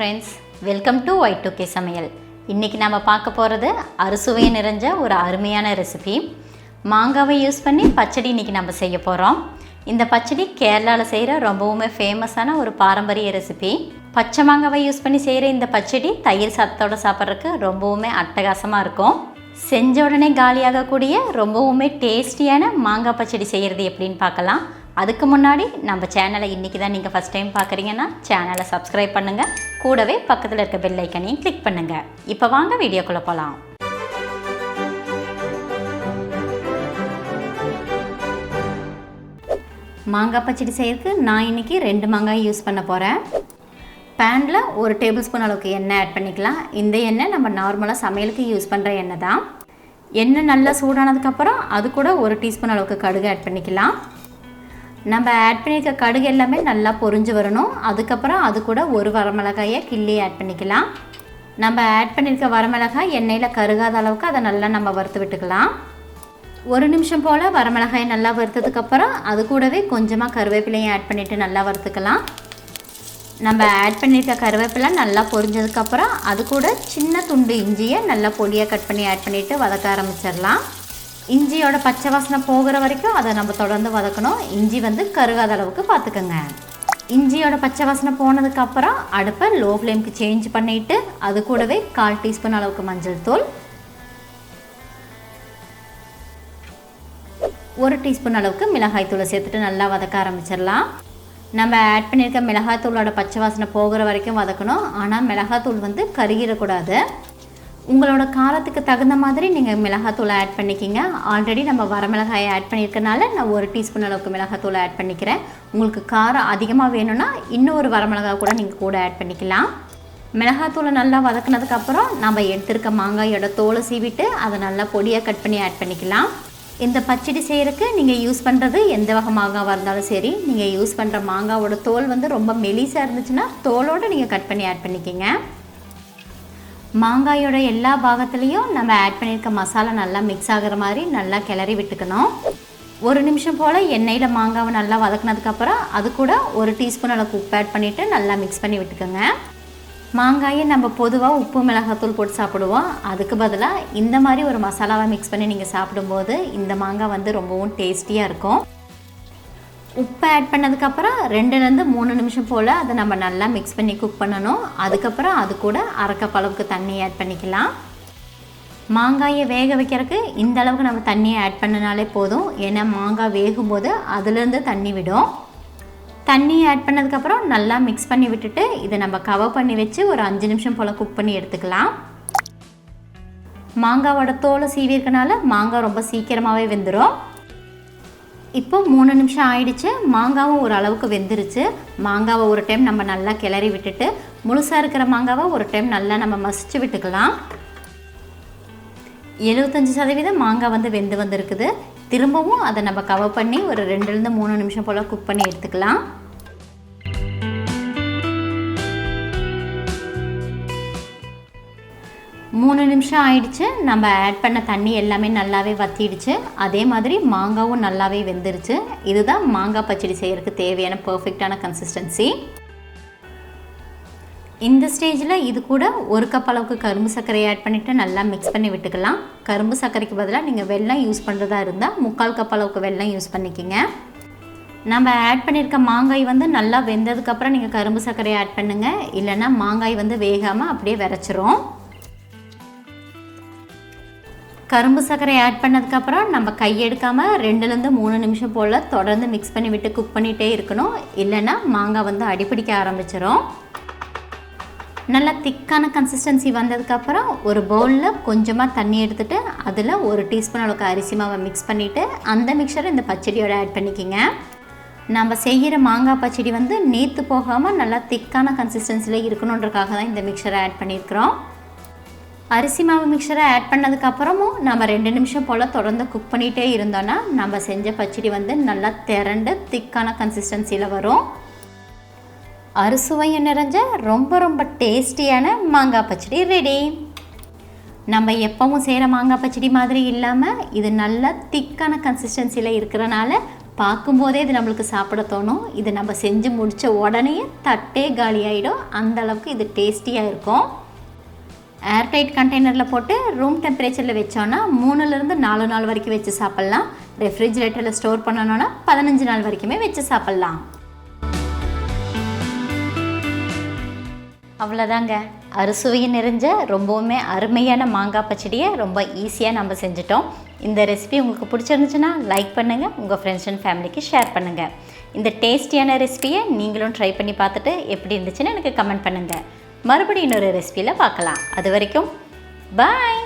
Friends, welcome to Y2K சமையல். இன்றைக்கி நம்ம பார்க்க போகிறது அறுசுவை நிறைஞ்ச ஒரு அருமையான ரெசிபி. மாங்காவை யூஸ் பண்ணி பச்சடி இன்றைக்கி நம்ம செய்ய போகிறோம். இந்த பச்சடி கேரளாவில் செய்கிற ரொம்பவுமே ஃபேமஸான ஒரு பாரம்பரிய ரெசிபி. பச்சை மாங்காவை யூஸ் பண்ணி செய்கிற இந்த பச்சடி தயிர் சாதத்தோடு சாப்பிட்றதுக்கு ரொம்பவுமே அட்டகாசமாக இருக்கும். செஞ்ச உடனே காலியாகக்கூடிய ரொம்பவுமே டேஸ்டியான மாங்காய் பச்சடி செய்கிறது எப்படின்னு பார்க்கலாம். அதுக்கு முன்னாடி நம்ம சேனலை இன்றைக்கி தான் நீங்கள் ஃபஸ்ட் டைம் பார்க்குறீங்கன்னா சேனலை சப்ஸ்கிரைப் பண்ணுங்கள். கூடவே பக்கத்தில் இருக்க பெல் ஐக்கனையும் கிளிக் பண்ணுங்கள். இப்போ வாங்க வீடியோக்குள்ளே போகலாம். மாங்காய் பச்சடி செய்யறதுக்கு நான் இன்றைக்கி 2 மாங்காய் யூஸ் பண்ண போகிறேன். பேனில் 1 டேபிள் ஸ்பூன் அளவுக்கு எண்ணெய் ஆட் பண்ணிக்கலாம். இந்த எண்ணெய் நம்ம நார்மலாக சமையலுக்கு யூஸ் பண்ணுற எண்ணெய் தான். எண்ணெய் நல்லா சூடானதுக்கப்புறம் அது கூட 1 டீஸ்பூன் அளவுக்கு கடுகு ஆட் பண்ணிக்கலாம். நம்ம ஆட் பண்ணியிருக்க கடுகு எல்லாமே நல்லா பொரிஞ்சு வரணும். அதுக்கப்புறம் அது கூட 1 வரமிளகாயை கிள்ளி ஆட் பண்ணிக்கலாம். நம்ம ஆட் பண்ணியிருக்க வரமிளகாய் எண்ணெயில் கருகாத அளவுக்கு அதை நல்லா நம்ம வறுத்து விட்டுக்கலாம். 1 நிமிஷம் போல் வரமிளகாயை நல்லா வறுத்ததுக்கப்புறம் அது கூடவே கொஞ்சமாக கருவேப்பிலையும் ஆட் பண்ணிவிட்டு நல்லா வறுத்துக்கலாம். நம்ம ஆட் பண்ணியிருக்க கருவேப்பிலை நல்லா பொரிஞ்சதுக்கப்புறம் அது கூட சின்ன துண்டு இஞ்சியை நல்லா பொடியாக கட் பண்ணி ஆட் பண்ணிவிட்டு வதக்க ஆரம்பிச்சிடலாம். இஞ்சியோட பச்சை வாசனை போகிற வரைக்கும் அதை நம்ம தொடர்ந்து வதக்கணும். இஞ்சி கருகாத அளவுக்கு பார்த்துக்கோங்க. இஞ்சியோட பச்சை வாசனை போனதுக்கப்புறம் அடுப்பை லோ ஃப்ளேமுக்கு சேஞ்ச் பண்ணிவிட்டு அது கூடவே 1/4 டீஸ்பூன் அளவுக்கு மஞ்சள் தூள், 1 டீஸ்பூன் அளவுக்கு மிளகாய் தூளை சேர்த்துட்டு நல்லா வதக்க ஆரம்பிச்சிடலாம். நம்ம ஆட் பண்ணியிருக்க மிளகாய் தூளோட பச்சை வாசனை போகிற வரைக்கும் வதக்கணும். ஆனால் மிளகாய் தூள் கருகிடக்கூடாது. உங்களோட காரத்துக்கு தகுந்த மாதிரி நீங்கள் மிளகாத்தூளை ஆட் பண்ணிக்கிங்க. ஆல்ரெடி நம்ம வரமிளகாயை ஆட் பண்ணியிருக்கனால நான் 1 டீஸ்பூன் அளவுக்கு மிளகாத்தூளை ஆட் பண்ணிக்கிறேன். உங்களுக்கு காரம் அதிகமாக வேணும்னா இன்னொரு வரமிளகாய் கூட நீங்கள் கூட ஆட் பண்ணிக்கலாம். மிளகாத்தூளை நல்லா வதக்கினதுக்கப்புறம் நம்ம எடுத்துருக்க மாங்காயோட தோலை சீவிட்டு அதை நல்லா பொடியாக கட் பண்ணி ஆட் பண்ணிக்கலாம். இந்த பச்சடி செய்கிறதுக்கு நீங்கள் யூஸ் பண்ணுறது எந்த வகை மாங்காவாக இருந்தாலும் சரி, நீங்கள் யூஸ் பண்ணுற மாங்காவோட தோல் ரொம்ப மெலிசாக இருந்துச்சுன்னா தோலோடு நீங்கள் கட் பண்ணி ஆட் பண்ணிக்கிங்க. மாங்காயோட எல்லா பாகத்துலேயும் நம்ம ஆட் பண்ணியிருக்க மசாலா நல்லா மிக்ஸ் ஆகிற மாதிரி நல்லா கிளறி விட்டுக்கணும். 1 நிமிஷம் போல் எண்ணெயில் மாங்காவை நல்லா வதக்கினதுக்கப்புறம் அது கூட 1 டீஸ்பூன் அளவுக்கு உப்பு ஆட் பண்ணிவிட்டு நல்லா மிக்ஸ் பண்ணி விட்டுக்கோங்க. மாங்காயை நம்ம பொதுவாக உப்பு மிளகாத்தூள் போட்டு சாப்பிடுவோம். அதுக்கு பதிலாக இந்த மாதிரி ஒரு மசாலாவை மிக்ஸ் பண்ணி நீங்கள் சாப்பிடும்போது இந்த மாங்காய் ரொம்பவும் டேஸ்டியாக இருக்கும். உப்பு ஆட் பண்ணதுக்கப்புறம் 2லேருந்து 3 நிமிஷம் போல் அதை நம்ம நல்லா மிக்ஸ் பண்ணி குக் பண்ணணும். அதுக்கப்புறம் அது கூட 1/2 கப் அளவுக்கு தண்ணி ஆட் பண்ணிக்கலாம். மாங்காயை வேக வைக்கிறதுக்கு இந்த அளவுக்கு நம்ம தண்ணியை ஆட் பண்ணினாலே போதும். ஏன்னா மாங்காய் வேகும்போது அதுலேருந்து தண்ணி விடும். தண்ணி ஆட் பண்ணதுக்கப்புறம் நல்லா மிக்ஸ் பண்ணி விட்டுட்டு இதை நம்ம கவர் பண்ணி வச்சு ஒரு 5 நிமிஷம் போல் குக் பண்ணி எடுத்துக்கலாம். மாங்காவோட தோலை சீவிருக்கனால மாங்காய் ரொம்ப சீக்கிரமாகவே வெந்துடும். இப்போ 3 நிமிஷம் ஆயிடுச்சு. மாங்காவும் ஒரு அளவுக்கு வெந்துருச்சு. மாங்காவை ஒரு டைம் நம்ம நல்லா கிளறி விட்டுட்டு முழுசாக இருக்கிற மாங்காவை ஒரு டைம் நல்லா நம்ம மசிச்சு விட்டுக்கலாம். 75% மாங்காய் வெந்து வந்திருக்குது. திரும்பவும் அதை நம்ம கவர் பண்ணி ஒரு 2லேருந்து 3 நிமிஷம் போல் குக் பண்ணி எடுத்துக்கலாம். மூணு நிமிஷம் ஆயிடுச்சு. நம்ம ஆட் பண்ண தண்ணி எல்லாமே நல்லாவே வற்றிடுச்சு. அதே மாதிரி மாங்காவும் நல்லாவே வெந்துருச்சு. இதுதான் மாங்காய் பச்சடி செய்கிறதுக்கு தேவையான பர்ஃபெக்டான கன்சிஸ்டன்சி. இந்த ஸ்டேஜில் இது கூட 1 கப் அளவுக்கு கரும்பு சர்க்கரை ஆட் பண்ணிவிட்டு நல்லா மிக்ஸ் பண்ணி விட்டுக்கலாம். கரும்பு சர்க்கரைக்கு பதிலாக நீங்கள் வெல்லம் யூஸ் பண்ணுறதா இருந்தால் 3/4 கப் அளவுக்கு வெல்லம் யூஸ் பண்ணிக்கிங்க. நம்ம ஆட் பண்ணியிருக்க மாங்காய் நல்லா வெந்ததுக்கப்புறம் நீங்கள் கரும்பு சர்க்கரை ஆட் பண்ணுங்கள். இல்லைன்னா மாங்காய் வேகாமல் அப்படியே விரைச்சிரும். கரும்பு சர்க்கரை ஆட் பண்ணதுக்கப்புறம் நம்ம கையெடுக்காமல் 2லேருந்து 3 நிமிஷம் போல் தொடர்ந்து மிக்ஸ் பண்ணி விட்டு குக் பண்ணிகிட்டே இருக்கணும். இல்லைன்னா மாங்காய் அடிப்பிடிக்க ஆரம்பிச்சிடும். நல்லா திக்கான கன்சிஸ்டன்சி வந்ததுக்கப்புறம் ஒரு பவுலில் கொஞ்சமாக தண்ணி எடுத்துகிட்டு அதில் 1 டீஸ்பூன் அளவுக்கு அரிசி மாவை மிக்ஸ் பண்ணிவிட்டு அந்த மிக்சரை இந்த பச்சடியோட ஆட் பண்ணிக்கிங்க. நம்ம செய்கிற மாங்காய் பச்சடி நேற்று போகாமல் நல்லா திக்கான கன்சிஸ்டன்சியில் இருக்கணுன்றக்காக தான் இந்த மிக்சரை ஆட் பண்ணியிருக்கிறோம். அரிசி மாவு மிக்சரை ஆட் பண்ணதுக்கப்புறமும் நம்ம 2 நிமிஷம் போல் தொடர்ந்து குக் பண்ணிகிட்டே இருந்தோன்னா நம்ம செஞ்ச பச்சடி நல்லா திரண்டு திக்கான கன்சிஸ்டன்சியில் வரும். அறுசுவையை நிறைஞ்ச ரொம்ப ரொம்ப டேஸ்டியான மாங்காய் பச்சடி ரெடி. நம்ம எப்பவும் செய்கிற மாங்காய் பச்சடி மாதிரி இல்லாமல் இது நல்லா திக்கான கன்சிஸ்டன்சியில் இருக்கிறனால பார்க்கும்போதே இது நம்மளுக்கு சாப்பிட தோணும். இது நம்ம செஞ்சு முடித்த உடனே தட்டே காலி ஆகிடும். அந்த அளவுக்கு இது டேஸ்டியாக இருக்கும். ஏர்டைட் கண்டெய்னரில் போட்டு ரூம் டெம்பரேச்சரில் வச்சோன்னா 3லேருந்து 4 நாள் வரைக்கும் வச்சு சாப்பிட்லாம். ரெஃப்ரிஜிரேட்டரில் ஸ்டோர் பண்ணணுன்னா 15 நாள் வரைக்குமே வச்சு சாப்பிட்லாம். அவ்வளோதாங்க, அறுசுவையை நிறைஞ்ச ரொம்பவுமே அருமையான மாங்காய் பச்சடியை ரொம்ப ஈஸியாக நம்ம செஞ்சிட்டோம். இந்த ரெசிபி உங்களுக்கு பிடிச்சிருந்துச்சுன்னா லைக் பண்ணுங்கள், உங்கள் ஃப்ரெண்ட்ஸ் அண்ட் ஃபேமிலிக்கு ஷேர் பண்ணுங்கள். இந்த டேஸ்டியான ரெசிபியை நீங்களும் ட்ரை பண்ணி பார்த்துட்டு எப்படி இருந்துச்சுன்னு எனக்கு கமெண்ட் பண்ணுங்கள். மறுபடியும் இன்னொரு ரெசிபியில் பார்க்கலாம். அது வரைக்கும் பாய்.